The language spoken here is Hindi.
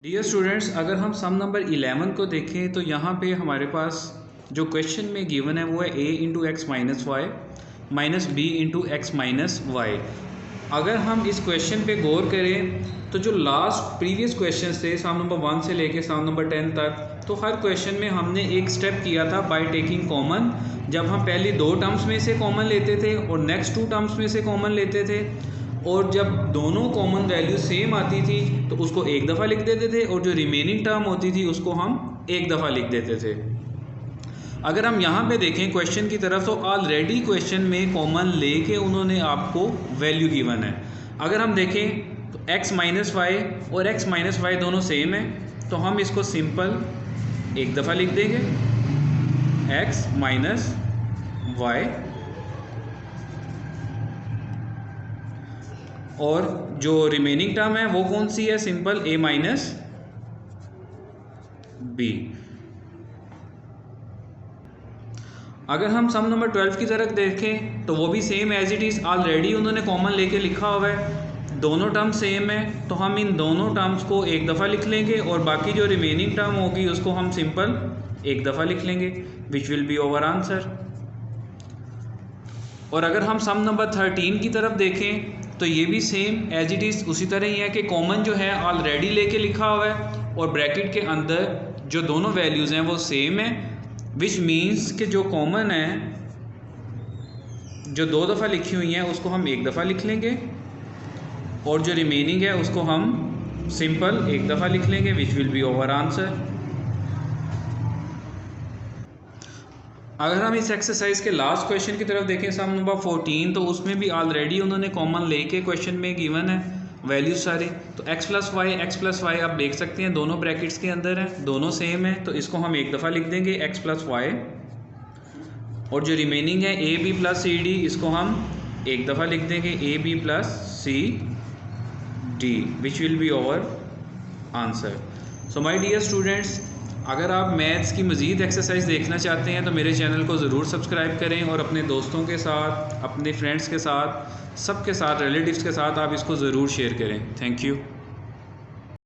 डियर स्टूडेंट्स, अगर हम सम नंबर 11 को देखें तो यहाँ पे हमारे पास जो क्वेश्चन में गिवन है वो है a into x minus y minus b into x minus y. अगर हम इस क्वेश्चन पे गौर करें तो जो लास्ट प्रीवियस क्वेश्चन थे सम नंबर 1 से लेके सम नंबर 10 तक, तो हर क्वेश्चन में हमने एक स्टेप किया था बाय टेकिंग कॉमन। जब हम पहले दो टर्म्स में से कॉमन लेते थे और नेक्स्ट टू टर्म्स में से कॉमन लेते थे, और जब दोनों कॉमन वैल्यू सेम आती थी तो उसको एक दफ़ा लिख देते थे और जो रिमेनिंग टर्म होती थी उसको हम एक दफ़ा लिख देते थे। अगर हम यहाँ पे देखें क्वेश्चन की तरफ, तो ऑलरेडी क्वेश्चन में कॉमन लेके उन्होंने आपको वैल्यू गिवन है। अगर हम देखें तो x माइनस वाई और x माइनस वाई दोनों सेम है, तो हम इसको सिंपल एक दफ़ा लिख देंगे x माइनस वाई, और जो रिमेनिंग टर्म है वो कौन सी है, सिंपल a माइनस बी। अगर हम सम नंबर 12 की तरफ देखें तो वो भी same as it is, already उन्होंने कॉमन लेके लिखा हुआ है, दोनों टर्म सेम है, तो हम इन दोनों टर्म्स को एक दफ़ा लिख लेंगे और बाकी जो रिमेनिंग टर्म होगी उसको हम सिंपल एक दफ़ा लिख लेंगे, विच विल बी ओवर आंसर। और अगर हम सम नंबर 13 की तरफ देखें तो ये भी सेम एज इट इज़ उसी तरह ही है कि कॉमन जो है ऑलरेडी लेके लिखा हुआ है और ब्रैकेट के अंदर जो दोनों वैल्यूज़ हैं वो सेम है, विच मीन्स कि जो कॉमन है जो दो दफ़ा लिखी हुई हैं उसको हम एक दफ़ा लिख लेंगे और जो रिमेनिंग है उसको हम सिंपल एक दफ़ा लिख लेंगे, विच विल बी ओवर आंसर। अगर हम इस एक्सरसाइज के लास्ट क्वेश्चन की तरफ देखें सम नंबर 14, तो उसमें भी ऑलरेडी उन्होंने कॉमन लेके क्वेश्चन में गिवन है वैल्यूज सारी, तो x प्लस वाई आप देख सकते हैं दोनों ब्रैकेट्स के अंदर हैं, दोनों सेम है, तो इसको हम एक दफ़ा लिख देंगे x प्लस वाई, और जो रिमेनिंग है a b plus c d इसको हम एक दफ़ा लिख देंगे a b plus c d, which will be our answer. So my dear students, अगर आप मैथ्स की मज़ीद एक्सरसाइज देखना चाहते हैं तो मेरे चैनल को ज़रूर सब्सक्राइब करें और अपने दोस्तों के साथ, अपने फ्रेंड्स के साथ, सबके साथ, रिलेटिव्स के साथ आप इसको ज़रूर शेयर करें। Thank you.